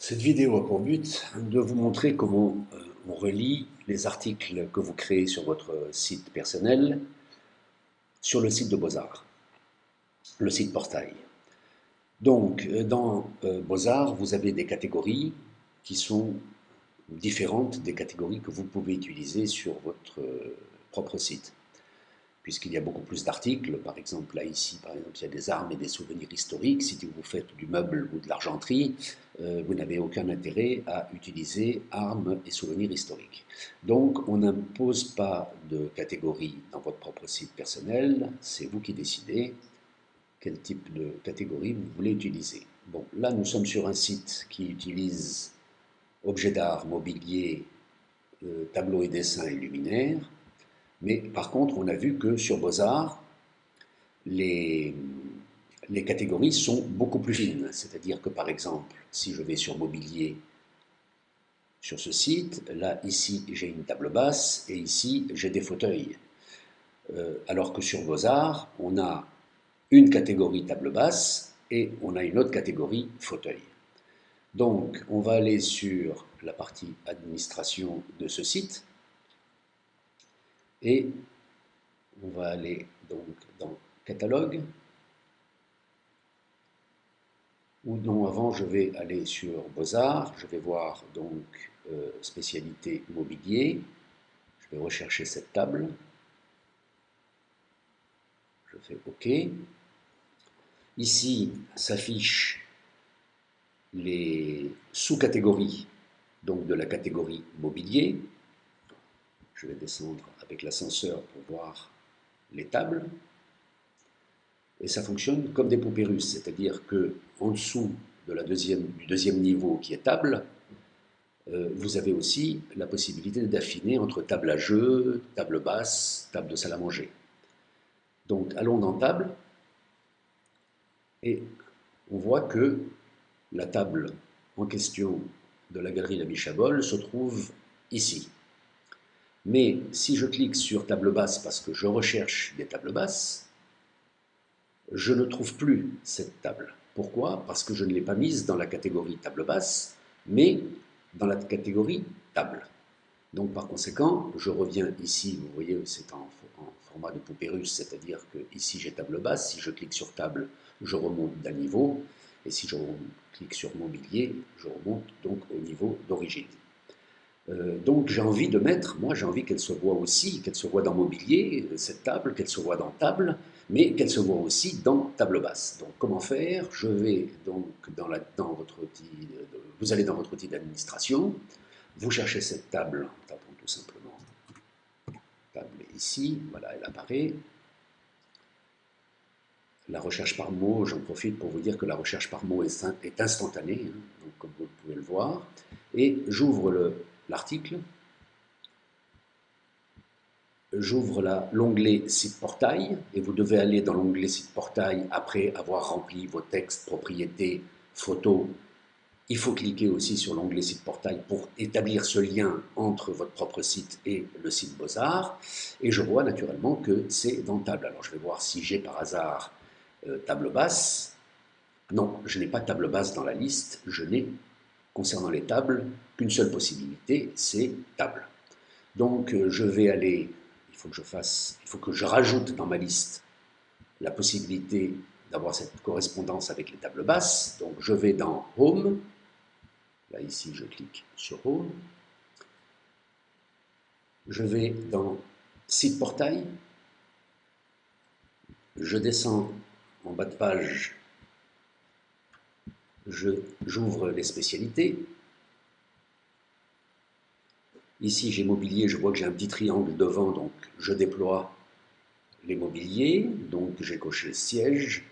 Cette vidéo a pour but de vous montrer comment on relie les articles que vous créez sur votre site personnel sur le site de Beaux-Arts, le site portail. Donc, dans Beaux-Arts, vous avez des catégories qui sont différentes des catégories que vous pouvez utiliser sur votre propre site, puisqu'il y a beaucoup plus d'articles. Par exemple, là, ici, par exemple, il y a des armes et des souvenirs historiques. Si vous faites du meuble ou de l'argenterie, vous n'avez aucun intérêt à utiliser armes et souvenirs historiques. Donc, on n'impose pas de catégorie dans votre propre site personnel. C'est vous qui décidez quel type de catégorie vous voulez utiliser. Bon, là, nous sommes sur un site qui utilise objets d'art, mobilier, tableaux et dessins et luminaires. Mais par contre, on a vu que sur Beaux-Arts, les, les catégories sont beaucoup plus fines. C'est-à-dire que par exemple, si je vais sur mobilier sur ce site, là, ici, j'ai une table basse et ici, j'ai des fauteuils. Alors que sur Beaux-Arts, on a une catégorie table basse et on a une autre catégorie fauteuil. Donc, on va aller sur la partie administration de ce site et on va aller donc dans catalogue. Ou non, avant, je vais aller sur Beaux-Arts, je vais voir donc spécialité mobilier, je vais rechercher cette table, je fais OK. Ici s'affichent les sous-catégories donc de la catégorie mobilier. Je vais descendre avec l'ascenseur pour voir les tables. Et ça fonctionne comme des poupées russes, c'est-à-dire que en dessous de du deuxième niveau qui est table, vous avez aussi la possibilité d'affiner entre table à jeu, table basse, table de salle à manger. Donc allons dans table et on voit que la table en question de la galerie La Bichabole se trouve ici. Mais si je clique sur table basse parce que je recherche des tables basses, je ne trouve plus cette table. Pourquoi? Parce que je ne l'ai pas mise dans la catégorie table basse, mais dans la catégorie table. Donc par conséquent, je reviens ici, vous voyez, c'est en format de poupée russe, c'est-à-dire que ici j'ai table basse, si je clique sur table, je remonte d'un niveau, et si je clique sur mobilier, je remonte donc au niveau d'origine. Donc j'ai envie de mettre, moi j'ai envie qu'elle se voit aussi, qu'elle se voit dans mobilier, cette table, qu'elle se voit dans table, mais qu'elle se voit aussi dans table basse. Donc comment faire? Je vais donc dans votre outil, vous allez dans votre outil d'administration, vous cherchez cette table, tapons tout simplement table ici, voilà, elle apparaît. La recherche par mot, j'en profite pour vous dire que la recherche par mot est instantanée, hein, donc comme vous pouvez le voir. Et j'ouvre l'article, j'ouvre l'onglet site portail, et vous devez aller dans l'onglet site portail après avoir rempli vos textes, propriétés, photos. Il faut cliquer aussi sur l'onglet site portail pour établir ce lien entre votre propre site et le site Beaux-Arts. Et je vois naturellement que c'est dans table. Alors je vais voir si j'ai par hasard table basse. Non, je n'ai pas table basse dans la liste. Je n'ai, concernant les tables, qu'une seule possibilité, c'est table. Donc je vais aller, il faut que je rajoute dans ma liste la possibilité d'avoir cette correspondance avec les tables basses. Donc je vais dans Home. Là, ici, je clique sur Home. Je vais dans Site Portail. Je descends en bas de page. J'ouvre les spécialités. Ici, j'ai mobilier. Je vois que j'ai un petit triangle devant, donc je déploie les mobiliers. Donc, j'ai coché siège,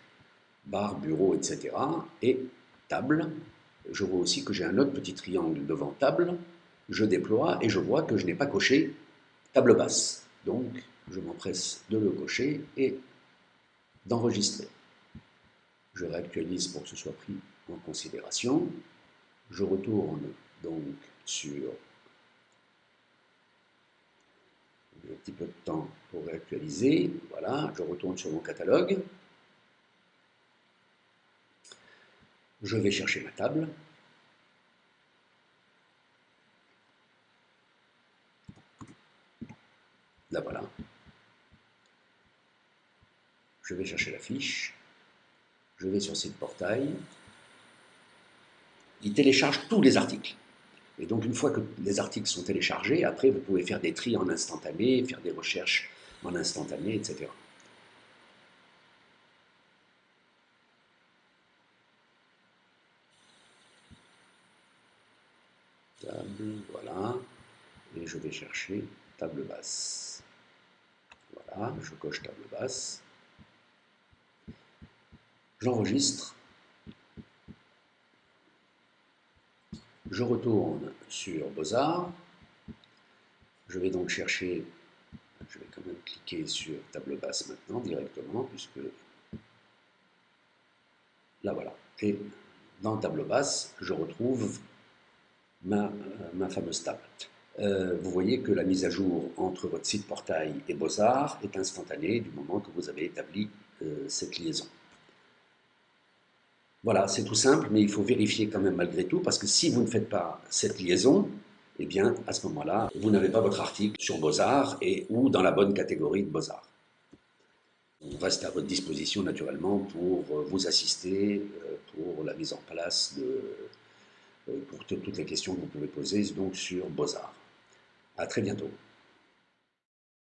bar, bureau, etc. Et table. Je vois aussi que j'ai un autre petit triangle devant table. Je déploie et je vois que je n'ai pas coché table basse. Donc, je m'empresse de le cocher et d'enregistrer. Je réactualise pour que ce soit pris en considération. Je retourne donc sur un petit peu de temps pour réactualiser. Voilà, je retourne sur mon catalogue. Je vais chercher ma table. Là voilà. Je vais chercher la fiche. Je vais sur site portail. Il télécharge tous les articles. Et donc, une fois que les articles sont téléchargés, après, vous pouvez faire des tris en instantané, faire des recherches en instantané, etc. Table, voilà. Et je vais chercher table basse. Voilà, je coche table basse. J'enregistre. Je retourne sur Beaux-Arts. Je vais donc chercher, je vais quand même cliquer sur table basse maintenant directement, puisque là voilà. Et dans table basse, je retrouve ma fameuse table. Vous voyez que la mise à jour entre votre site portail et Beaux-Arts est instantanée du moment que vous avez établi cette liaison. Voilà, c'est tout simple, mais il faut vérifier quand même malgré tout, parce que si vous ne faites pas cette liaison, eh bien, à ce moment-là, vous n'avez pas votre article sur Beaux-Arts ou dans la bonne catégorie de Beaux-Arts. On reste à votre disposition naturellement pour vous assister, pour la mise en place pour toutes les questions que vous pouvez poser donc sur Beaux-Arts. À très bientôt.